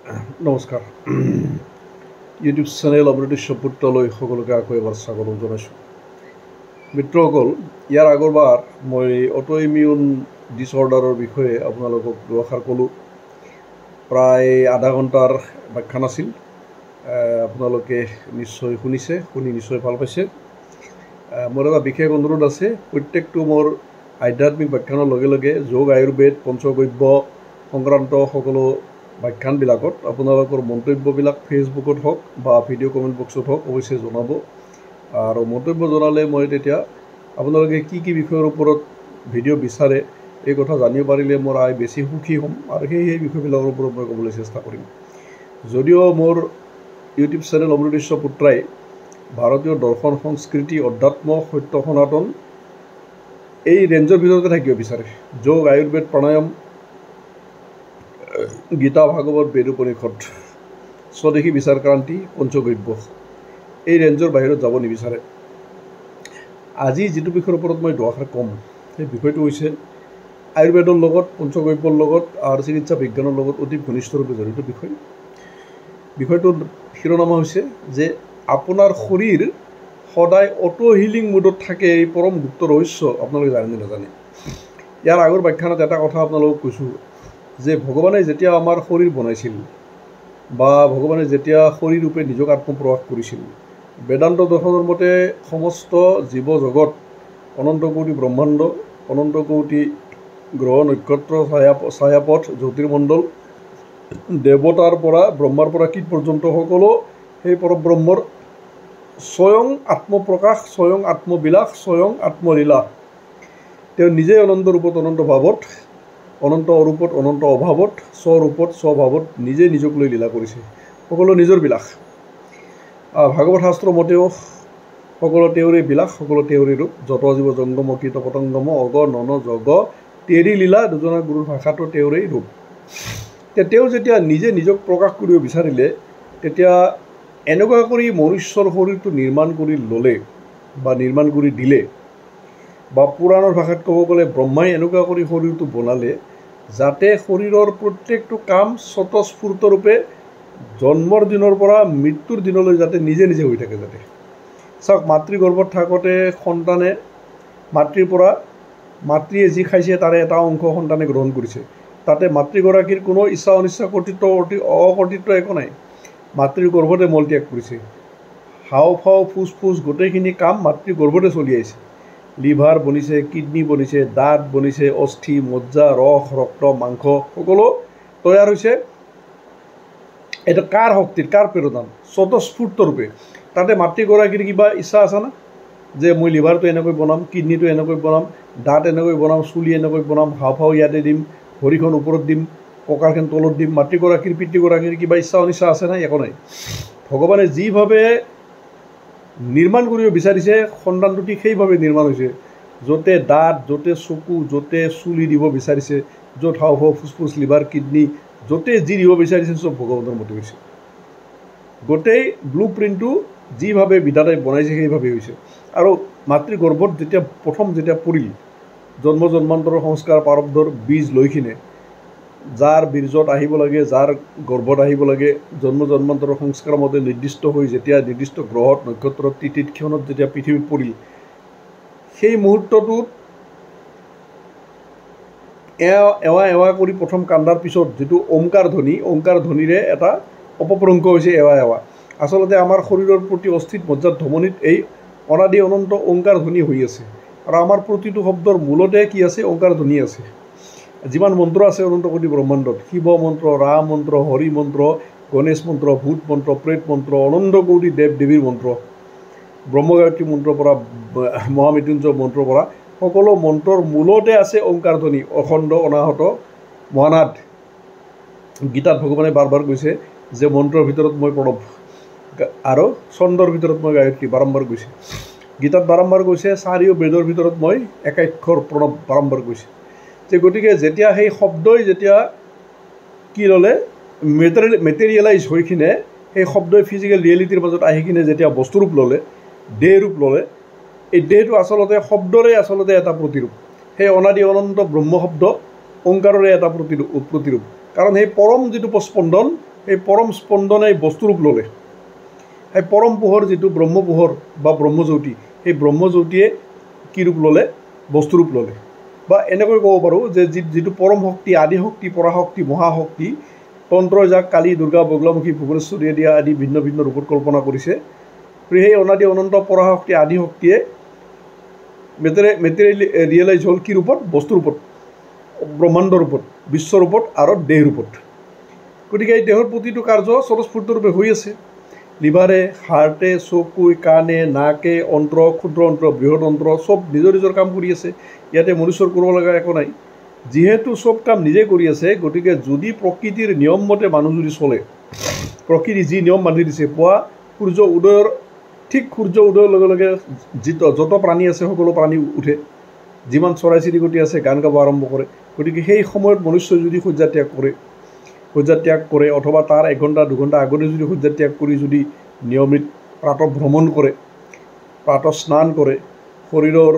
নমস্কাৰ YouTube channel অমৃতস্য পুত্ৰলৈ সকলোকে আকৌ এবাৰ স্বাগতম জনাইছোঁ। মিত্ৰসকল, ইয়াৰ আগৰবাৰ মই অটোইমিউন ডিছঅৰ্ডাৰৰ বিষয়ে আপোনালোকক দুআষাৰ ক'লোঁ। প্ৰায় আধা ঘণ্টাৰ ব্যাখ্যান আছিল। আপোনালোকে নিশ্চয় শুনিছে, শুনি নিশ্চয় ভাল পাইছে। মোৰ এটা বিশেষ অনুৰোধ আছে, প্ৰত্যেকটো মোৰ আধ্যাত্মিক ব্যাখ্যানৰ লগে লগে যোগ, আয়ুৰ্বেদ, পঞ্চগব্য সংক্ৰান্ত সকলো ব্যাখ্যানবিলাকত আপোনালোকৰ মন্তব্যবিলাক ফেচবুকত হওক বা ভিডিঅ' কমেণ্ট বক্সত হওক অৱশ্যে জনাব। আৰু মন্তব্য জনালে মই তেতিয়া আপোনালোকে কি কি বিষয়ৰ ওপৰত ভিডিঅ' বিচাৰে এই কথা জানিব পাৰিলে মোৰ বেছি সুখী হ'ম আৰু সেই বিষয়বিলাকৰ ওপৰত মই ক'বলৈ চেষ্টা কৰিম। যদিও মোৰ ইউটিউব চেনেল অমৃতস্য পুত্ৰাই ভাৰতীয় দৰ্শন, সংস্কৃতি, অধ্যাত্ম, সত্য সনাতন এই ৰেঞ্জৰ ভিতৰতে থাকিব বিচাৰে। যোগ, আয়ুৰ্বেদ, প্ৰাণায়াম, গীতা, ভাগৱত, বেদ, উপনিষদ, স্বদেশী বিচাৰ ক্ৰান্তি, পঞ্চগব্য এই ৰেঞ্জৰ বাহিৰত যাব নিবিচাৰে। আজি যিটো বিষয়ৰ ওপৰত মই দুআষাৰ ক'ম সেই বিষয়টো হৈছে আয়ুৰ্বেদৰ লগত, পঞ্চগব্যৰ লগত আৰু চিকিৎসা বিজ্ঞানৰ লগত অতি ঘনিষ্ঠৰূপে জড়িত বিষয়। বিষয়টোৰ শিৰোনামা হৈছে যে আপোনাৰ শৰীৰ সদায় অটো হিলিং মুডত থাকে, এই পৰম গুপ্ত ৰহস্য আপোনালোকে জানে নাজানে। ইয়াৰ আগৰ ব্যাখ্যানত এটা কথা আপোনালোকক কৈছোঁ যে ভগৱানে যেতিয়া আমাৰ শৰীৰ বনাইছিল বা ভগৱানে যেতিয়া শৰীৰ ৰূপে নিজক আত্মপ্ৰকাশ কৰিছিল, বেদান্ত দৰ্শনৰ মতে সমস্ত জীৱ জগত, অনন্ত কোটি ব্ৰহ্মাণ্ড, অনন্ত কোটি গ্ৰহ, নক্ষত্ৰ, ছায়াপথ, জ্যোতিৰ্মণ্ডল, দেৱতাৰ পৰা ব্ৰহ্মাৰ পৰা কীট পৰ্যন্ত সকলো সেই পৰব্ৰহ্মৰ স্বয়ং আত্মপ্ৰকাশ, স্বয়ং আত্মবিলাস, স্বয়ং আত্মলীলা। তেওঁ নিজে অনন্ত ৰূপত, অনন্ত ভাৱত, অনন্ত অৰূপত, অনন্ত অভাৱত, স্বৰূপত, স্বভাৱত নিজে নিজক লৈ লীলা কৰিছে। সকলো নিজৰ বিলাস। ভাগৱত শাস্ত্ৰ মতেও সকলো তেওঁৰে বিলাস, সকলো তেওঁৰে ৰূপ। যত জীৱ জংগম কীট পতংগম অগ নন জগ তেৰি লীলা, দুজনা গুৰুৰ ভাষাটো তেওঁৰেই ৰূপ। তেওঁ যেতিয়া নিজে নিজক প্ৰকাশ কৰিব বিচাৰিলে, তেতিয়া এনেকুৱা কৰি মনুষ্যৰ শৰীৰটো নিৰ্মাণ কৰি ল'লে বা নিৰ্মাণ কৰি দিলে, বা পুৰাণৰ ভাষাত ক'ব গ'লে ব্ৰহ্মাই এনেকুৱা কৰি শৰীৰটো বনালে যাতে শৰীৰৰ প্ৰত্যেকটো কাম স্বতঃস্ফূৰ্তৰূপে জন্মৰ দিনৰ পৰা মৃত্যুৰ দিনলৈ যাতে নিজে নিজে হৈ থাকে। যাতে চাওক, মাতৃগৰ্ভত থাকোঁতে সন্তানে মাতৃৰ পৰা মাতৃয়ে যি খাইছে তাৰে এটা অংশ সন্তানে গ্ৰহণ কৰিছে। তাতে মাতৃগৰাকীৰ কোনো ইচ্ছা অনিচ্ছা, কৰ্তৃত্ব অকৰ্তৃত্ব একো নাই। মাতৃৰ গৰ্ভতে মলত্যাগ কৰিছে। হাওঁফাওঁ, ফুচফুচ গোটেইখিনি কাম মাতৃ গৰ্ভতে চলি আহিছে। লিভাৰ বনিছে, কিডনী বনিছে, দাঁত বনিছে, অস্থি, মজ্জা, ৰস, ৰক্ত, মাংস সকলো তৈয়াৰ হৈছে। এইটো কাৰ শক্তিৰ, কাৰ প্ৰেৰণাত? স্বতঃস্ফূৰ্তৰূপে। তাতে মাতৃগৰাকীৰ কিবা ইচ্ছা আছে না যে মই লিভাৰটো এনেকৈ বনাম, কিডনীটো এনেকৈ বনাম, দাঁত এনেকৈ বনাম, চুলি এনেকৈ বনাম, হাওঁফাওঁ ইয়াতে দিম, ভৰিখন ওপৰত দিম, কঁকালখন তলত দিম। মাতৃগৰাকীৰ পিতৃগৰাকীৰ কিবা ইচ্ছা অনিচ্ছা আছে নাই? একো নাই। ভগৱানে যিভাৱে নিৰ্মাণ কৰিব বিচাৰিছে সন্তানটো ঠিক সেইভাৱে নিৰ্মাণ হৈছে। য'তে দাঁত, য'তে চকু, য'তে চুলি দিব বিচাৰিছে, য'ত হাওঁফাওঁ, ফুচফুচ, লিভাৰ, কিডনী, য'তে যি দিব বিচাৰিছে চব ভগৱানৰ মতে হৈছে। গোটেই ব্লু প্ৰিণ্টটো যিভাৱে বিধাতাই বনাইছে সেইভাৱে হৈছে। আৰু মাতৃগৰ্ভত যেতিয়া পৰিল, জন্ম জন্মান্তৰৰ সংস্কাৰ প্ৰাৰব্ধৰ বীজ লৈ কিনে যাৰ বীৰ্যত আহিব লাগে, যাৰ গৰ্ভত আহিব লাগে, জন্ম জন্মান্তৰৰ সংস্কাৰ মতে নিৰ্দিষ্ট হৈ যেতিয়া নিৰ্দিষ্ট গ্ৰহত, নক্ষত্ৰত, তিথিত, ক্ষণত যেতিয়া পৃথিৱীত পৰিল, সেই মুহূৰ্তটোত এৱা কৰি প্ৰথম কান্দাৰ পিছত যিটো ওংকাৰ ধ্বনিৰে এটা অপভ্ৰংশ হৈছে এৱা। আচলতে আমাৰ শৰীৰৰ প্ৰতি অস্থিত মজ্জাত ধমনীত এই অনাদি অনন্ত ওংকাৰ ধ্বনি হৈ আছে। আৰু আমাৰ প্ৰতিটো শব্দৰ মূলতে কি আছে? ওংকাৰ ধ্বনি আছে। যিমান মন্ত্ৰ আছে অনন্ত কোটি ব্ৰহ্মাণ্ডত, শিৱ মন্ত্ৰ, ৰাম মন্ত্ৰ, হৰি মন্ত্ৰ, গণেশ মন্ত্ৰ, ভূত মন্ত্ৰ, প্ৰেত মন্ত্ৰ, অনন্ত কোটি দেৱ দেৱীৰ মন্ত্ৰ, ব্ৰহ্মগায়ত্ৰী মন্ত্ৰৰ পৰা, মহামৃত্যুঞ্জয় মন্ত্ৰৰ পৰা, সকলো মন্ত্ৰৰ মূলতে আছে ওংকাৰ ধ্বনি, অখণ্ড অনাহত মহানাদ। গীতাত ভগৱানে বাৰ বাৰ কৈছে যে মন্ত্ৰৰ ভিতৰত মই প্ৰণৱ আৰু ছন্দৰ ভিতৰত মই গায়ত্ৰী, বাৰম্বাৰ কৈছে। গীতাত বাৰম্বাৰ কৈছে চাৰিও বেদৰ ভিতৰত মই একাক্ষৰ প্ৰণৱ, বাৰম্বাৰ কৈছে। যে গতিকে যেতিয়া সেই শব্দই যেতিয়া কি ল'লে, মেটেৰিয়েলাইজ হৈ কিনে সেই শব্দই ফিজিকেল ৰিয়েলিটিৰ মাজত আহি কিনে যেতিয়া বস্তুৰূপ ল'লে, দেহ ৰূপ ল'লে, এই দেহটো আচলতে শব্দৰে এটা প্ৰতিৰূপ। সেই অনাদি অনন্ত ব্ৰহ্ম শব্দ ওংকাৰৰে এটা প্ৰতিৰূপ। কাৰণ সেই পৰম যিটো স্পন্দন, এই পৰম স্পন্দনে বস্তুৰূপ ল'লে। সেই পৰম পোহৰ যিটো ব্ৰহ্মপোহৰ বা ব্ৰহ্মজ্যোতি, সেই ব্ৰহ্মজ্যোতিয়ে কি ৰূপ ল'লে? বস্তুৰূপ ল'লে। বা এনেকৈ ক'ব পাৰোঁ যে যিটো পৰম শক্তি, আদিশক্তি, পৰাশক্তি, মহাশক্তি, তন্ত্ৰই যাক কালী, দুৰ্গা, বগলামুখী, ভুৱনেশ্বৰী আদি ভিন্ন ভিন্ন ৰূপত কল্পনা কৰিছে, সেই অনাদি অনন্ত পৰাশক্তি, আদিশক্তিয়ে মেটেৰিয়েলাইজ হ'ল কি ৰূপত? বস্তুৰ ৰূপত, ব্ৰহ্মাণ্ডৰ ৰূপত, বিশ্বৰ ৰূপত আৰু দেহ ৰূপত। গতিকে এই দেহৰ প্ৰতিটো কাৰ্য স্বতঃস্ফূৰ্তৰূপে হৈ আছে। লিভাৰে, হাৰ্টে, চকুই, কাণে, নাকে, অন্ত্ৰ, ক্ষুদ্ৰ অন্ত্ৰ, বৃহৎ অন্ত্ৰ চব নিজৰ নিজৰ কাম কৰি আছে। ইয়াতে মনুষ্যৰ কৰিব লগা একো নাই। যিহেতু চব কাম নিজে কৰি আছে, গতিকে যদি প্ৰকৃতিৰ নিয়ম মতে মানুহ যদি চলে, প্ৰকৃতি যি নিয়ম বান্ধি দিছে, পুৱা সূৰ্য উদয়ৰ ঠিক সূৰ্য উদয়ৰ লগে লগে যত প্ৰাণী আছে সকলো প্ৰাণী উঠে, যিমান চৰাই চিৰিকটি আছে গান গাব আৰম্ভ কৰে। গতিকে সেই সময়ত মনুষ্যই যদি শয্যা ত্যাগ কৰে অথবা তাৰ 1 ঘণ্টা 2 ঘণ্টা আগতে যদি শয্যা ত্যাগ কৰি যদি নিয়মিত প্ৰাতঃ ভ্ৰমণ কৰে, প্ৰাতঃ স্নান কৰে, শৰীৰৰ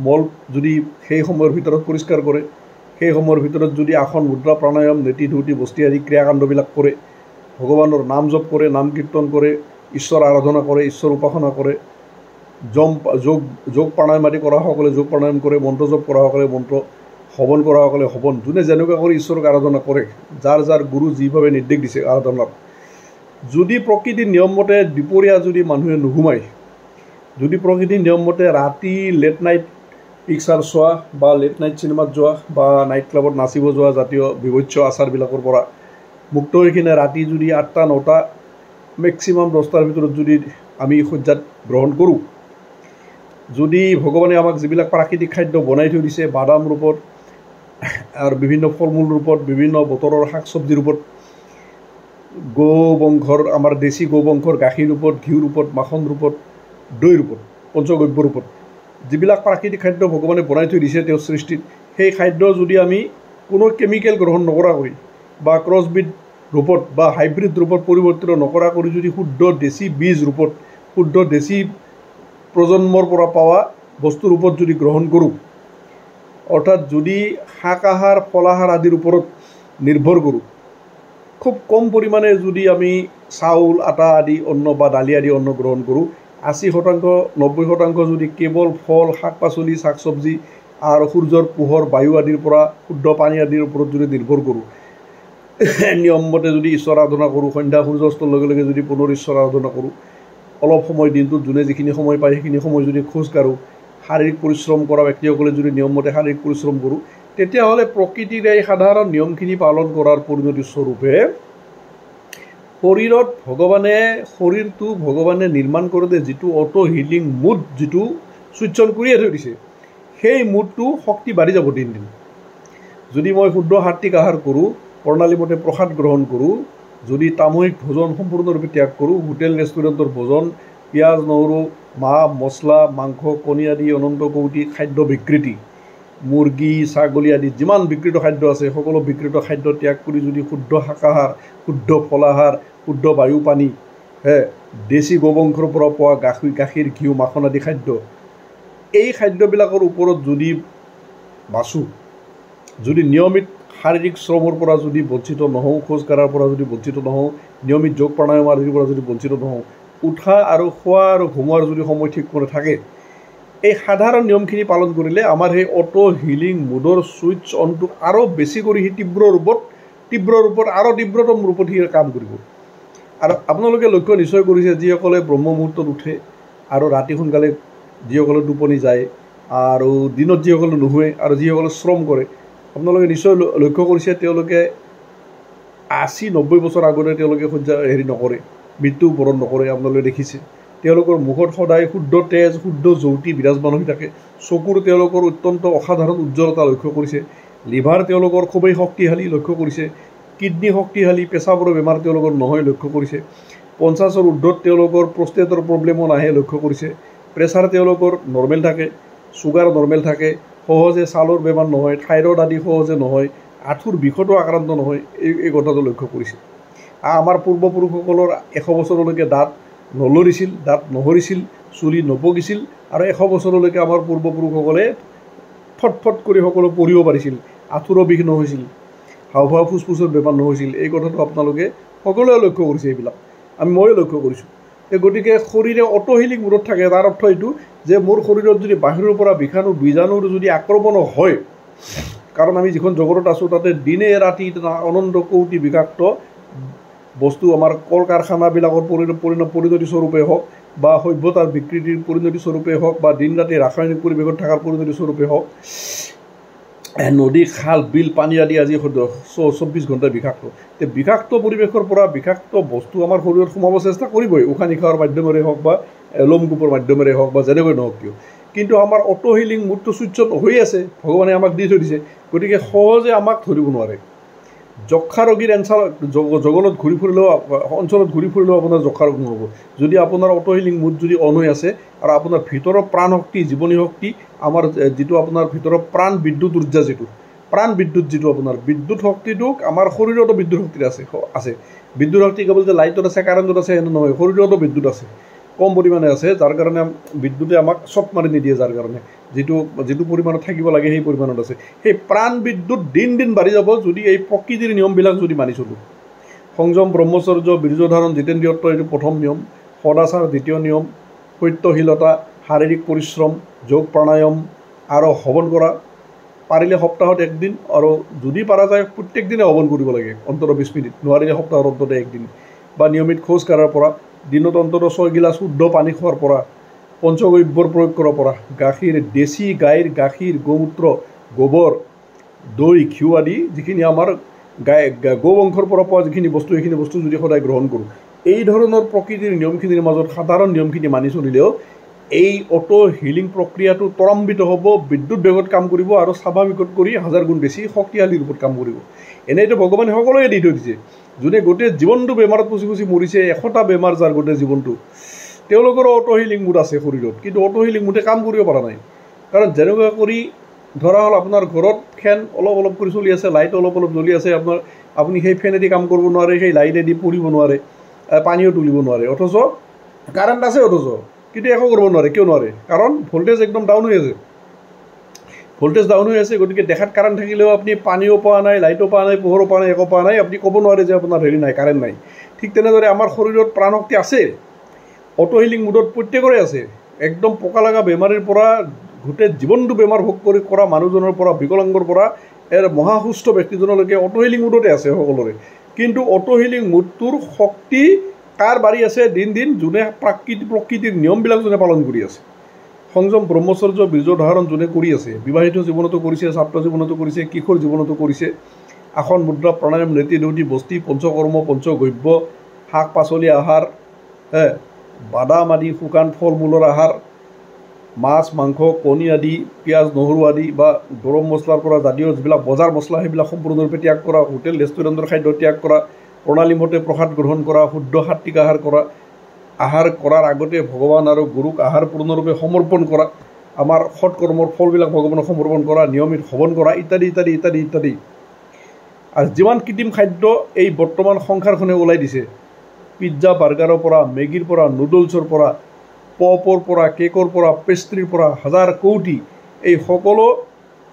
মল যদি সেই সময়ৰ ভিতৰত পৰিষ্কাৰ কৰে, সেই সময়ৰ ভিতৰত যদি আসন, মুদ্ৰা, প্ৰাণায়াম, নেতি ধুতি বস্তি আদি ক্ৰিয়াকাণ্ডবিলাক কৰে, ভগৱানৰ নাম জপ কৰে, নাম কীৰ্তন কৰে, ঈশ্বৰ আৰাধনা কৰে, ঈশ্বৰ উপাসনা কৰে, যোগ প্ৰাণায়াম আদি কৰাসকলে যোগ প্ৰাণায়াম কৰে, মন্ত্ৰ জপ কৰাসকলে মন্ত্ৰ, হৱন কৰাসকলে হৱন, যোনে যেনেকুৱা কৰি ঈশ্বৰক আৰাধনা কৰে, যাৰ যাৰ গুৰু যিভাৱে নিৰ্দেশ দিছে আৰাধনাত, যদি প্ৰকৃতিৰ নিয়ম মতে দুপৰীয়া যদি মানুহে নুঘুমায়, যদি প্ৰকৃতিৰ নিয়ম মতে ৰাতি লেট নাইট পিকচাৰ চোৱা বা লেট নাইট চিনেমাত যোৱা বা নাইট ক্লাবত নাচিব যোৱা জাতীয় বিভৎস আচাৰবিলাকৰ পৰা মুক্ত হৈ কিনে ৰাতি যদি 8টা 9টা মেক্সিমাম 10টাৰ ভিতৰত যদি আমি শয্যাত গ্ৰহণ কৰোঁ, যদি ভগৱানে আমাক যিবিলাক প্ৰাকৃতিক খাদ্য বনাই থৈ দিছে, বাদাম ৰূপত আৰু বিভিন্ন ফল মূল ৰূপত, বিভিন্ন বতৰৰ শাক চব্জিৰ ৰূপত, গৌবংশৰ আমাৰ দেশী গৌবংশৰ গাখীৰ ৰূপত, ঘিউ ৰূপত, মাখন ৰূপত, দৈ ৰূপত, পঞ্চগব্য ৰূপত যিবিলাক প্ৰাকৃতিক খাদ্য ভগৱানে বনাই থৈ দিছে তেওঁৰ সৃষ্টিত, সেই খাদ্য যদি আমি কোনো কেমিকেল গ্ৰহণ নকৰাকৈ বা ক্ৰছবিড ৰূপত বা হাইব্ৰিড ৰূপত পৰিৱৰ্তিত নকৰা কৰি যদি শুদ্ধ দেশী বীজ ৰূপত, শুদ্ধ দেশী প্ৰজন্মৰ পৰা পোৱা বস্তুৰ ৰূপত যদি গ্ৰহণ কৰোঁ, অৰ্থাৎ যদি শাক আহাৰ, ফল আহাৰ আদিৰ ওপৰত নিৰ্ভৰ কৰোঁ, খুব কম পৰিমাণে যদি আমি চাউল, আটা আদি অন্ন বা দালি আদি অন্ন গ্ৰহণ কৰোঁ, 80% 90% যদি কেৱল ফল, শাক পাচলি, শাক চব্জি আৰু সূৰ্যৰ পোহৰ, বায়ু আদিৰ পৰা শুদ্ধ পানী আদিৰ ওপৰত যদি নিৰ্ভৰ কৰোঁ, নিয়মমতে যদি ঈশ্বৰ আৰাধনা কৰোঁ, সন্ধ্যা সূৰ্য অস্তৰ লগে লগে যদি পুনৰ ঈশ্বৰ আৰাধনা কৰোঁ, অলপ সময় দিনটোত যোনে যিখিনি সময় পায় সেইখিনি সময় যদি খোজ কাঢ়োঁ, শাৰীৰিক পৰিশ্ৰম কৰা ব্যক্তিসকলে যদি নিয়মমতে শাৰীৰিক পৰিশ্ৰম কৰোঁ, তেতিয়াহ'লে প্ৰকৃতিৰ এই সাধাৰণ নিয়মখিনি পালন কৰাৰ পৰিণতি স্বৰূপে শৰীৰত শৰীৰটো ভগৱানে নিৰ্মাণ কৰোঁতে যিটো অটো হিলিং মুড যিটো সুইচ অন কৰিয়ে থৈ দিছে, সেই মুডটো শক্তি বাঢ়ি যাব দিন দিন। যদি মই শুদ্ধ সাত্বিক আহাৰ কৰোঁ, প্ৰণালীমতে প্ৰসাদ গ্ৰহণ কৰোঁ, যদি তামোহিক ভোজন সম্পূৰ্ণৰূপে ত্যাগ কৰোঁ, হোটেল ৰেষ্টুৰেণ্টৰ ভোজন, পিঁয়াজ নহৰু, মাহ মছলা, মাংস, কণী আদি অনন্ত কৌটি খাদ্য বিকৃতি, মুৰ্গী, ছাগলী আদি যিমান বিকৃত খাদ্য আছে সকলো বিকৃত খাদ্য ত্যাগ কৰি যদি শুদ্ধ শাকাহাৰ, শুদ্ধ ফলাহাৰ, শুদ্ধ বায়ু পানী, দেশী গোবংশৰ পৰা পোৱা গাখীৰ, ঘিউ, মাখন আদি খাদ্য, এই খাদ্যবিলাকৰ ওপৰত যদি বাচোঁ, যদি নিয়মিত শাৰীৰিক শ্ৰমৰ পৰা যদি বঞ্চিত নহওঁ, খোজ কঢ়াৰ পৰা যদি বঞ্চিত নহওঁ, নিয়মিত যোগ প্ৰাণায়াম আদিৰ পৰা যদি বঞ্চিত নহওঁ, উঠা আৰু খোৱা আৰু ঘুমোৱাৰ যদি সময় ঠিক কৰি থাকে, এই সাধাৰণ নিয়মখিনি পালন কৰিলে আমাৰ সেই অটো হিলিং মুডৰ ছুইচ অনটো আৰু বেছি কৰি সি তীব্ৰ ৰূপত আৰু তীব্ৰতম ৰূপত সি কাম কৰিব। আৰু আপোনালোকে লক্ষ্য নিশ্চয় কৰিছে, যিসকলে ব্ৰহ্ম মুহূৰ্তত উঠে আৰু ৰাতি সোনকালে যিসকলে টোপনি যায় আৰু দিনত যিসকলে নুশুৱে আৰু যিসকলে শ্ৰম কৰে, আপোনালোকে নিশ্চয় লক্ষ্য কৰিছে তেওঁলোকে 80-90 বছৰ আগতে তেওঁলোকে নকৰে, মৃত্যু বৰণ নকৰে। আপোনালোকে দেখিছে তেওঁলোকৰ মুখত সদায় শুদ্ধ তেজ, শুদ্ধ জ্যোতি বিৰাজমান হৈ থাকে। চকুৰ তেওঁলোকৰ অত্যন্ত অসাধাৰণ উজ্জ্বলতা লক্ষ্য কৰিছে। লিভাৰ তেওঁলোকৰ খুবেই শক্তিশালী লক্ষ্য কৰিছে। কিডনী শক্তিশালী, পেচাবৰ বেমাৰ তেওঁলোকৰ নহয় লক্ষ্য কৰিছে। 50ৰ ঊৰ্ধত তেওঁলোকৰ প্ৰষ্টেটৰ প্ৰব্লেমো নাহে লক্ষ্য কৰিছে। প্ৰেছাৰ তেওঁলোকৰ নৰ্মেল থাকে, চুগাৰ নৰ্মেল থাকে, সহজে ছালৰ বেমাৰ নহয়, থাইৰয়ড আদি সহজে নহয়, আঁঠুৰ বিষতো আক্ৰান্ত নহয়, এই কথাটো লক্ষ্য কৰিছে। আমাৰ পূৰ্বপুৰুষসকলৰ 100 বছৰলৈকে দাঁত নলৰিছিল, দাঁত নহৰিছিল, চুলি নপকিছিল আৰু 100 বছৰলৈকে আমাৰ পূৰ্বপুৰুষসকলে ফটফট কৰি সকলো পঢ়িব পাৰিছিল, আঁঠুৰো বিষ নহৈছিল। হাওঁফাওঁ ফুচফুচৰ বেমাৰ নহৈছিল। এই কথাটো আপোনালোকে সকলোৱে লক্ষ্য কৰিছে, এইবিলাক ময়ো লক্ষ্য কৰিছোঁ। গতিকে শৰীৰে অটো হিলিং মুডত থাকে। তাৰ অৰ্থ এইটো যে মোৰ শৰীৰত যদি বাহিৰৰ পৰা বীজাণুৰ যদি আক্ৰমণ হয়, কাৰণ আমি যিখন জগতত আছোঁ তাতে দিনে ৰাতি অনন্ত কৌটি বিষাক্ত বস্তু আমাৰ কল কাৰখানাবিলাকৰ পৰিণতি স্বৰূপে হওক বা সভ্যতাৰ বিকৃতিৰ পৰিণতি স্বৰূপে হওক বা দিন ৰাতি ৰাসায়নিক পৰিৱেশত থকাৰ পৰিণতি স্বৰূপে হওক, নদী খাল বিল পানী আদি আজি 24 ঘণ্টা বিষাক্ত। বিষাক্ত পৰিৱেশৰ পৰা বিষাক্ত বস্তু আমাৰ শৰীৰত সোমাব চেষ্টা কৰিবই, উশাহ নিশাহৰ মাধ্যমেৰে হওক বা লোমকূপৰ মাধ্যমেৰে হওক বা যেনেকৈ নহওক কিয়। কিন্তু আমাৰ অটো হিলিং মুডটো চুইচত হৈ আছে, ভগৱানে আমাক দি থৈ দিছে। গতিকে সহজে আমাক ধৰিব নোৱাৰে। যক্ষা ৰোগীৰ জগলত ঘূৰি ফুৰিলেও অঞ্চলত ঘূৰি ফুৰিলেও আপোনাৰ যক্ষা ৰোগ নহ'ব যদি আপোনাৰ অটো হিলিং মুড যদি অন হৈ আছে আৰু আপোনাৰ ভিতৰৰ প্ৰাণ শক্তি, জীৱনী শক্তি, আমাৰ যিটো আপোনাৰ ভিতৰৰ প্ৰাণ বিদ্যুৎ উৰ্জা, প্ৰাণ বিদ্যুৎ যিটো আপোনাৰ বিদ্যুৎ শক্তিটো আমাৰ শৰীৰতো বিদ্যুৎ শক্তি আছে। বিদ্যুৎ শক্তি কেৱল যে লাইটত আছে, কাৰেণ্টত আছে এনে নহয়, শৰীৰতো বিদ্যুৎ আছে, কম পৰিমাণে আছে, যাৰ কাৰণে বিদ্যুতে আমাক চট মাৰি নিদিয়ে, যাৰ কাৰণে যিটো পৰিমাণত থাকিব লাগে সেই পৰিমাণত আছে। সেই প্ৰাণ বিদ্যুৎ দিন দিন বাঢ়ি যাব যদি এই প্ৰকৃতিৰ নিয়মবিলাক যদি মানি চলোঁ। সংযম, ব্ৰহ্মচৰ্য, বীৰ্য ধাৰণ, জিতেন্দ্ৰিয়ত্ব এইটো প্ৰথম নিয়ম, সদাচাৰ দ্বিতীয় নিয়ম, সত্যশীলতা, শাৰীৰিক পৰিশ্ৰম, যোগ প্ৰাণায়াম আৰু হৱন কৰা, পাৰিলে সপ্তাহত একদিন, আৰু যদি পৰা যায় প্ৰত্যেক দিনে হৱন কৰিব লাগে অন্ততঃ 20 মিনিট, নোৱাৰিলে সপ্তাহত অন্ততঃ একদিন, বা নিয়মিত খোজ কঢ়াৰ পৰা, দিনত অন্ততঃ 6 গিলাচ শুদ্ধ পানী খোৱাৰ পৰা, পঞ্চগব্যৰ প্ৰয়োগ কৰাৰ পৰা, গাখীৰ, দেশী গাইৰ গাখীৰ, গোমূত্ৰ, গোবৰ, দৈ, ঘিউ আদি যিখিনি আমাৰ গৌ বংশৰ পৰা পোৱা যিখিনি বস্তু, এইখিনি বস্তু যদি সদায় গ্ৰহণ কৰোঁ, এই ধৰণৰ প্ৰকৃতিৰ নিয়মখিনিৰ মাজত সাধাৰণ নিয়মখিনি মানি চলিলেও এই অটো হিলিং প্ৰক্ৰিয়াটো ত্বৰান্বিত হ'ব, বিদ্যুৎ বেগত কাম কৰিব আৰু স্বাভাৱিকত কৰি 1000 গুণ বেছি শক্তিশালী ৰূপত কাম কৰিব। এনেইতো ভগৱানে সকলোৱে দি থৈ দিছে। যোনে গোটেই জীৱনটো বেমাৰত পুচি মৰিছে, 100টা বেমাৰ যাৰ গোটেই জীৱনটো, তেওঁলোকৰো অটো হিলিং মুড আছে শৰীৰত, কিন্তু অটো হিলিং মুডে কাম কৰিব পৰা নাই। কাৰণ যেনেকুৱা কৰি ধৰা হ'ল আপোনাৰ ঘৰত ফেন অলপ অলপ কৰি চলি আছে, লাইট অলপ অলপ জ্বলি আছে, আপুনি সেই ফেনেদি কাম কৰিব নোৱাৰে, সেই লাইটেদি পঢ়িব নোৱাৰে, পানীও তুলিব নোৱাৰে, অথচ কাৰেণ্ট আছে, অথচ কিন্তু একো কৰিব নোৱাৰে। কিয় নোৱাৰে? কাৰণ ভল্টেজ একদম ডাউন হৈ আছে, গতিকে দেখাত কাৰেণ্ট থাকিলেও আপুনি পানীও পোৱা নাই, লাইটো পোৱা নাই, পোহৰো পোৱা নাই, একো পোৱা নাই, আপুনি ক'ব নোৱাৰে যে আপোনাৰ নাই, কাৰেণ্ট নাই। ঠিক তেনেদৰে আমাৰ শৰীৰত প্ৰাণশক্তি আছে, অটো হিলিং মুডত প্ৰত্যেকৰে আছে। একদম পকা লগা বেমাৰীৰ পৰা গোটেই জীৱনটো বেমাৰ ভোগ কৰা মানুহজনৰ পৰা, বিকলাংগৰ পৰা মহাসুস্থ ব্যক্তিজনলৈকে অটো হিলিং মুডতে আছে সকলোৰে। কিন্তু অটো হিলিং মুডটোৰ শক্তি কাৰ বাঢ়ি আছে দিন দিন? যোনে প্ৰকৃতিৰ নিয়মবিলাক যোনে পালন কৰি আছে, সংযম, ব্ৰহ্মচৰ্য, বীৰ্য ধাৰণ যোনে কৰি আছে, বিবাহিত জীৱনতো কৰিছে, ছাত্ৰ জীৱনতো কৰিছে, কিশোৰ জীৱনতো কৰিছে, আসন মুদ্ৰা, প্ৰাণায়াম, নীতি নৈতি, বস্তি, পঞ্চকৰ্ম, পঞ্চগব্য, শাক পাচলি আহাৰ, বাদাম আদি, শুকান ফল মূলৰ আহাৰ, মাছ মাংস কণী আদি, পিঁয়াজ নহৰু আদি বা গৰম মছলাৰ পৰা জাতীয় যিবিলাক বজাৰ মছলা সেইবিলাক সম্পূৰ্ণৰূপে ত্যাগ কৰা, হোটেল ৰেষ্টুৰেণ্টৰ খাদ্য ত্যাগ কৰা, প্ৰণালীমতে প্ৰসাদ গ্ৰহণ কৰা, শুদ্ধ সাত্বিক আহাৰ কৰা, আহাৰ কৰাৰ আগতে ভগৱান আৰু গুৰুক আহাৰ পূৰ্ণৰূপে সমৰ্পণ কৰা, আমাৰ সৎকৰ্মৰ ফলবিলাক ভগৱানক সমৰ্পণ কৰা, নিয়মিত হৱন কৰা, ইত্যাদি ইত্যাদি ইত্যাদি ইত্যাদি। আৰু যিমান কৃত্ৰিম খাদ্য এই বৰ্তমান সংসাৰখনে ওলাই দিছে, পিজ্জা বাৰ্গাৰৰ পৰা, মেগীৰ পৰা, নুডলছৰ পৰা, পপৰ পৰা, কেকৰ পৰা, পেষ্ট্ৰিৰ পৰা, 1000 কোটি এই সকলো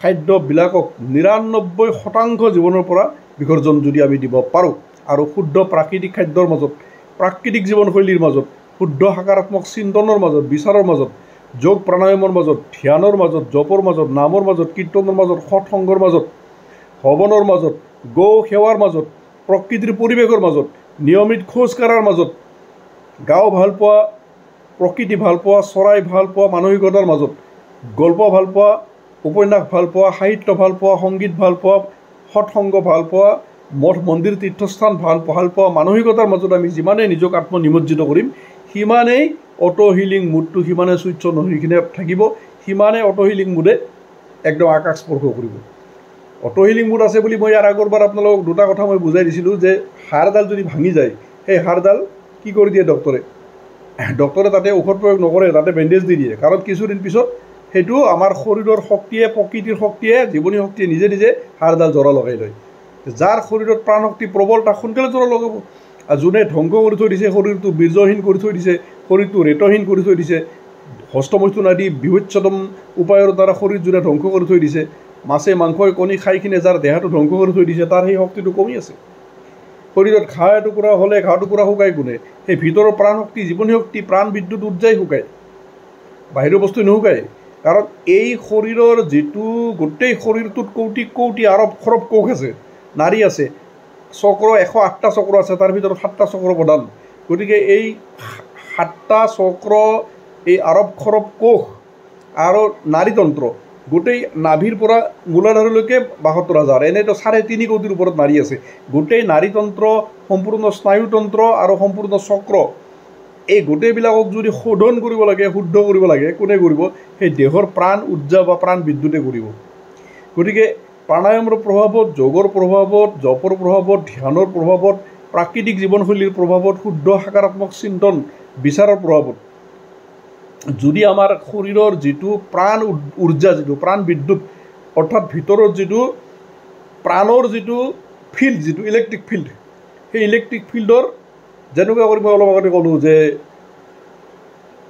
খাদ্যবিলাকক 99% জীৱনৰ পৰা বিসৰ্জন যদি আমি দিব পাৰোঁ, আৰু শুদ্ধ প্ৰাকৃতিক খাদ্যৰ মাজত, প্ৰাকৃতিক জীৱনশৈলীৰ মাজত, শুদ্ধ সকাৰাত্মক চিন্তনৰ মাজত, বিচাৰৰ মাজত, যোগ প্ৰাণায়ামৰ মাজত, ধ্যানৰ মাজত, জপৰ মাজত, নামৰ মাজত, কীৰ্তনৰ মাজত, সৎসংগৰ মাজত, হৱনৰ মাজত, গৌ সেৱাৰ মাজত, প্ৰকৃতিৰ পৰিৱেশৰ মাজত, নিয়মিত খোজ কঢ়াৰ মাজত, গাঁও ভাল পোৱা, প্ৰকৃতি ভাল পোৱা, চৰাই ভাল পোৱা মানসিকতাৰ মাজত, গল্প ভাল পোৱা, উপন্যাস ভাল পোৱা, সাহিত্য ভাল পোৱা, সংগীত ভাল পোৱা, সৎসংগ ভাল পোৱা, মঠ মন্দিৰ তীৰ্থস্থান ভাল পোৱা মানসিকতাৰ মাজত আমি যিমানেই নিজক আত্মনিমজ্জিত কৰিম, সিমানেই অটো হিলিং মুডটো সিমানে সুইচ অন হৈ কিনে থাকিব, সিমানে অটো হিলিং মুডে একদম আকাশ স্পৰ্শ কৰিব। অটো হিলিং মুড আছে বুলি মই ইয়াৰ আগৰবাৰ আপোনালোকক দুটা কথা মই বুজাই দিছিলোঁ যে হাড়ডাল যদি ভাঙি যায়, সেই হাড়ডাল কি কৰি দিয়ে ডক্তৰে তাতে ঔষধ প্ৰয়োগ নকৰে, তাতে বেণ্ডেজ দি দিয়ে। কাৰণ কিছুদিন পিছত সেইটো আমাৰ শৰীৰৰ শক্তিয়ে, প্ৰকৃতিৰ শক্তিয়ে, জীৱনী শক্তিয়ে নিজে নিজে হাড়ডাল জোৰা লগাই লয়। যাৰ শৰীৰত প্ৰাণশক্তি প্ৰবল তাক সোনকালে জোৰা লগাব। আৰু যোনে ধ্বংস কৰি থৈ দিছে, শৰীৰটো বীৰ্যহীন কৰি থৈ দিছে, শৰীৰটো ৰেতহীন কৰি থৈ দিছে, হস্তমৈথুন আদি বৃহৎ উপায়ৰ দ্বাৰা শৰীৰ যোনে ধ্বংস কৰি থৈ দিছে, মাছে মাংসই কণী খাই কিনে যাৰ দেহাটো ধ্বংস কৰি থৈ দিছে তাৰ সেই শক্তিটো কমি আছে শৰীৰত ঘাঁ এটুকুৰা হ'লে ঘাঁ টুকুৰা শুকাই কোনে সেই ভিতৰৰ প্ৰাণ শক্তি জীৱনী শক্তি প্ৰাণ বিদ্যুৎ উৰ্জাই শুকায় বাহিৰৰ বস্তু নুশুকায় কাৰণ এই শৰীৰৰ যিটো গোটেই শৰীৰটোত কৌটি কৌটি আৰব খৰব কোষ আছে নাৰী আছে চক্ৰ 108টা চক্ৰ আছে তাৰ ভিতৰত 7টা চক্ৰ প্ৰধান গতিকে এই 7টা চক্ৰ এই আৰব খৰব কোষ আৰু নাৰীতন্ত্ৰ গোটেই নাভিৰ পৰা মূলাধাৰলৈকে 72,000 এনেতো 3.5 কোটিৰ ওপৰত নাৰী আছে গোটেই নাৰীতন্ত্ৰ সম্পূৰ্ণ স্নায়ুতন্ত্ৰ আৰু সম্পূৰ্ণ চক্ৰ এই গোটেইবিলাকক যদি শোধন কৰিব লাগে শুদ্ধ কৰিব লাগে কোনে কৰিব সেই দেহৰ প্ৰাণ উৰ্জা বা প্ৰাণ বিদ্যুতে কৰিব গতিকে প্ৰাণায়ামৰ প্ৰভাৱত যোগৰ প্ৰভাৱত জপৰ প্ৰভাৱত ধ্যানৰ প্ৰভাৱত প্ৰাকৃতিক জীৱনশৈলীৰ প্ৰভাৱত শুদ্ধ সকাৰাত্মক চিন্তন বিচাৰৰ প্ৰভাৱত যদি আমাৰ শৰীৰৰ যিটো প্ৰাণ উৰ্জা যিটো প্ৰাণ বিদ্যুৎ অৰ্থাৎ ভিতৰৰ যিটো প্ৰাণৰ যিটো ফিল্ড যিটো ইলেক্ট্ৰিক ফিল্ড সেই ইলেক্ট্ৰিক ফিল্ডৰ যেনেকুৱা কৰি মই অলপ আগতে ক'লোঁ যে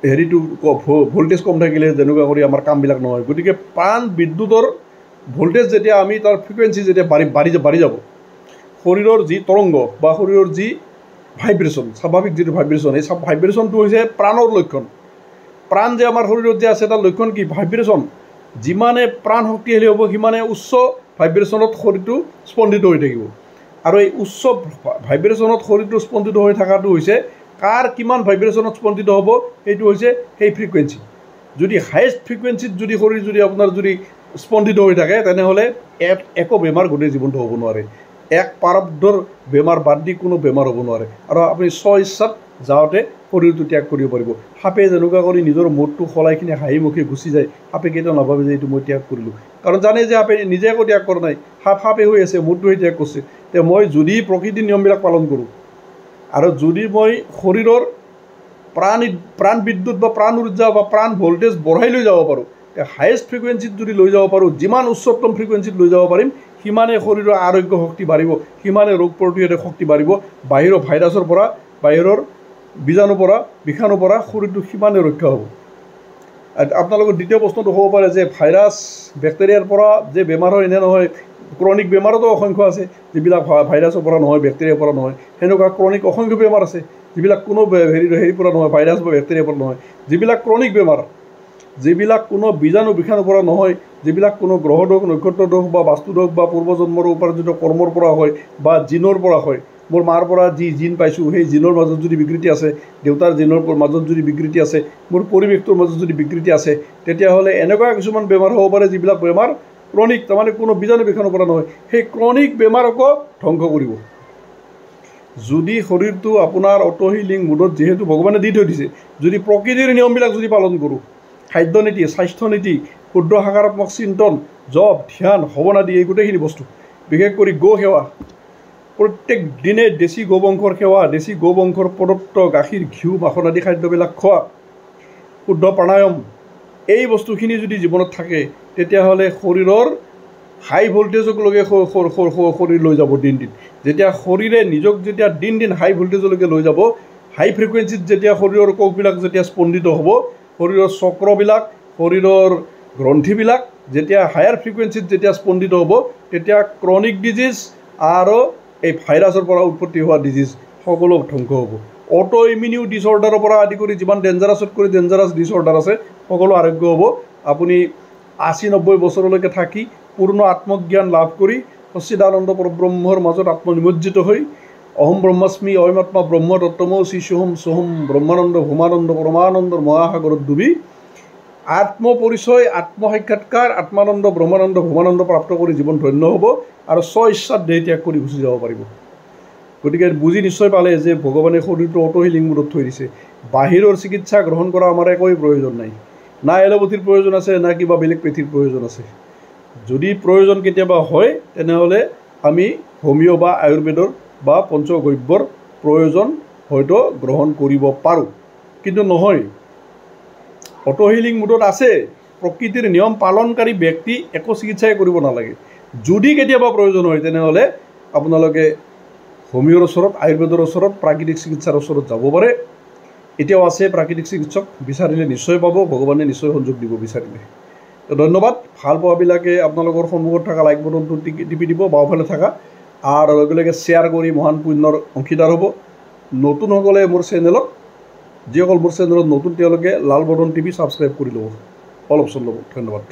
হেৰিটো ভোল্টেজ কম থাকিলে যেনেকুৱা কৰি আমাৰ কামবিলাক নহয় গতিকে প্ৰাণ বিদ্যুতৰ ভোল্টেজ যেতিয়া আমি তাৰ ফ্ৰিকুৱেঞ্চি যেতিয়া বাঢ়ি যাব শৰীৰৰ যি তৰংগ বা শৰীৰৰ যি ভাইব্ৰেশ্যন স্বাভাৱিক যিটো ভাইব্ৰেশ্যন এই ভাইব্ৰেশ্যনটো হৈছে প্ৰাণৰ লক্ষণ প্ৰাণ যে আমাৰ শৰীৰত যে আছে তাৰ লক্ষণ কি ভাইব্ৰেশ্যন যিমানে প্ৰাণ শক্তিশালী হ'ব সিমানে উচ্চ ভাইব্ৰেশ্যনত শৰীৰটো স্পন্দিত হৈ থাকিব আৰু এই উচ্চ ভাইব্ৰেশ্যনত শৰীৰটো স্পন্দিত হৈ থকাটো হৈছে কাৰ কিমান ভাইব্ৰেশ্যনত স্পন্দিত হ'ব সেইটো হৈছে সেই ফ্ৰিকুৱেঞ্চি যদি হাইয়েষ্ট ফ্ৰিকুৱেঞ্চিত যদি শৰীৰ যদি আপোনাৰ যদি স্পন্দিত হৈ থাকে তেনেহ'লে একো বেমাৰ গোটেই জীৱনটো হ'ব নোৱাৰে এক প্ৰাৰব্ধৰ বেমাৰ বাদ দি কোনো বেমাৰ হ'ব নোৱাৰে আৰু আপুনি স্ব-ইচ্ছাত যাওঁতে শৰীৰটো ত্যাগ কৰিব পাৰিব সাপে যেনেকুৱা কৰি নিজৰ মূৰটো সলাই কিনে হাঁহি মুখে গুচি যায় সাপে কেতিয়াও নাভাবে যে এইটো মই ত্যাগ কৰিলোঁ কাৰণ জানে যে সাপে নিজে একো ত্যাগ কৰা নাই সাপে হৈ আছে মূৰটোহে ত্যাগ কৰিছে তে মই যদি প্ৰকৃতিৰ নিয়মবিলাক পালন কৰোঁ আৰু যদি মই শৰীৰৰ প্ৰাণ বিদ্যুৎ বা প্ৰাণ উৰ্জা বা প্ৰাণ ভোল্টেজ বঢ়াই লৈ যাব পাৰোঁ হাইয়েষ্ট ফ্ৰিকুৱেঞ্চিত যদি লৈ যাব পাৰোঁ যিমান উচ্চতম ফ্ৰিকুৱেঞ্চিত লৈ যাব পাৰিম সিমানে শৰীৰৰ আৰোগ্য শক্তি বাঢ়িব সিমানে ৰোগ প্ৰতিৰোধক শক্তি বাঢ়িব বাহিৰৰ ভাইৰাছৰ পৰা বাহিৰৰ বীজাণুৰ পৰা বিষাণুৰ পৰা শৰীৰটো সিমানে ৰক্ষা হ'ব আপোনালোকৰ দ্বিতীয় প্ৰশ্নটো হ'ব পাৰে যে ভাইৰাছ বেক্টেৰিয়াৰ পৰা যে বেমাৰ হয় এনে নহয় ক্ৰনিক বেমাৰতো অসংখ্য আছে যিবিলাক ভাইৰাছৰ পৰা নহয় বেক্টেৰিয়াৰ পৰা নহয় সেনেকুৱা ক্ৰনিক অসংখ্য বেমাৰ আছে যিবিলাক কোনো হেৰিৰ পৰা নহয় ভাইৰাছ বা বেক্টেৰিয়াৰ পৰা নহয় যিবিলাক ক্ৰনিক বেমাৰ যিবিলাক কোনো বীজাণু বিষাণুৰ পৰা নহয় যিবিলাক কোনো গ্ৰহ দোষ নক্ষত্ৰ দোষ বা বাস্তু দোষ বা পূৰ্বজন্মৰ উপাৰ্জিত কৰ্মৰ পৰা হয় বা জিনৰ পৰা হয় মোৰ মাৰ পৰা যি জিন পাইছোঁ সেই জিনৰ মাজত যদি বিকৃতি আছে দেউতাৰ জিনৰ মাজত যদি বিকৃতি আছে মোৰ পৰিৱেশটোৰ মাজত যদি বিকৃতি আছে তেতিয়াহ'লে এনেকুৱা কিছুমান বেমাৰ হ'ব পাৰে যিবিলাক বেমাৰ ক্ৰনিক তাৰমানে কোনো বীজাণু বিষাণুৰ পৰা নহয় সেই ক্ৰনিক বেমাৰকো ধ্বংস কৰিব যদি শৰীৰটো আপোনাৰ অটো হিলিং মুডত যিহেতু ভগৱানে দি থৈ দিছে যদি প্ৰকৃতিৰ নিয়মবিলাক যদি পালন কৰোঁ খাদ্য নীতি স্বাস্থ্য নীতি শুদ্ধ সকাৰাত্মক চিন্তন জপ ধ্যান হৱন আদি এই গোটেইখিনি বস্তু বিশেষ কৰি গো সেৱা প্ৰত্যেক দিনে দেশী গোবংশৰ সেৱা দেশী গোবংশৰ প্ৰদত্ত গাখীৰ ঘিউ মাখন আদি খাদ্যবিলাক খোৱা শুদ্ধ প্ৰাণায়াম এই বস্তুখিনি যদি জীৱনত থাকে তেতিয়াহ'লে শৰীৰৰ হাই ভোল্টেজকলৈকে শৰীৰ লৈ যাব দিন যেতিয়া শৰীৰে নিজক যেতিয়া দিন হাই ভোল্টেজলৈকে লৈ যাব হাই ফ্ৰিকুৱেঞ্চিত যেতিয়া শৰীৰৰ কোষবিলাক যেতিয়া স্পন্দিত হ'ব শৰীৰৰ চক্ৰবিলাক শৰীৰৰ গ্ৰন্থিবিলাক যেতিয়া হায়াৰ ফ্ৰিকুৱেঞ্চিত যেতিয়া স্পন্দিত হ'ব তেতিয়া ক্ৰনিক ডিজিজ আৰু এই ভাইৰাছৰ পৰা উৎপত্তি হোৱা ডিজিজ সকলো ধ্বংস হ'ব অটো ইমিউন ডিছঅৰ্ডাৰৰ পৰা আদি কৰি যিমান ডেঞ্জাৰাছতকৈ ডেঞ্জাৰাছ ডিছঅৰ্ডাৰ আছে সকলো আৰোগ্য হ'ব আপুনি 80-90 বছৰলৈকে থাকি পূৰ্ণ আত্মজ্ঞান লাভ কৰি সচ্চিদানন্দ পৰব্ৰহ্মৰ মাজত আত্মনিমজ্জিত হৈ অহম ব্ৰহ্মাস্মি অয়মাত্মা ব্ৰহ্ম তত্ত্বমসি সোহম ব্ৰহ্মানন্দ ভূমানন্দ পৰমানন্দৰ মহাসাগৰত ডুবি আত্মপৰিচয় আত্মসাক্ষাৎকাৰ আত্মানন্দ ব্ৰহ্মানন্দ ভূমানন্দ প্ৰাপ্ত কৰি জীৱন ধন্য হ'ব আৰু স্ব-ইচ্ছাত দেহ ত্যাগ কৰি গুচি যাব পাৰিব গতিকে বুজি নিশ্চয় পালে যে ভগৱানে শৰীৰটো অটো হিলিং মুডত থৈ দিছে বাহিৰৰ চিকিৎসা গ্ৰহণ কৰা আমাৰ একোৱেই প্ৰয়োজন নাই না এলোপেথিৰ প্ৰয়োজন আছে না কিবা বেলেগ পেথিৰ প্ৰয়োজন আছে যদি প্ৰয়োজন কেতিয়াবা হয় তেনেহ'লে আমি হোমিঅ' বা আয়ুৰ্বেদৰ বা পঞ্চগব্যৰ প্ৰয়োজন হয়তো গ্ৰহণ কৰিব পাৰোঁ কিন্তু নহয় অটো হিলিং মুডত আছে প্ৰকৃতিৰ নিয়ম পালনকাৰী ব্যক্তি একো চিকিৎসাই কৰিব নালাগে যদি কেতিয়াবা প্ৰয়োজন হয় তেনেহ'লে আপোনালোকে হোমিঅ'ৰ ওচৰত আয়ুৰ্বেদৰ ওচৰত প্ৰাকৃতিক চিকিৎসাৰ ওচৰত যাব পাৰে এতিয়াও আছে প্ৰাকৃতিক চিকিৎসক বিচাৰিলে নিশ্চয় পাব ভগৱানে নিশ্চয় সংযোগ দিব বিচাৰিলে ধন্যবাদ। ভাল পোৱাবিলাকে আপোনালোকৰ সন্মুখত থকা লাইক বটনটো টিপি দিব বাওঁফালে থকা, আৰু লগে লগে শ্বেয়াৰ কৰি মহান পুণ্যৰ অংশীদাৰ হ'ব। নতুনসকলে মোৰ চেনেলত, যিসকল মোৰ চেনেলত নতুন তেওঁলোকে লাল বটন টিপি ছাবস্ক্ৰাইব কৰি ল'ব, অল অপশ্যন ল'ব। ধন্যবাদ।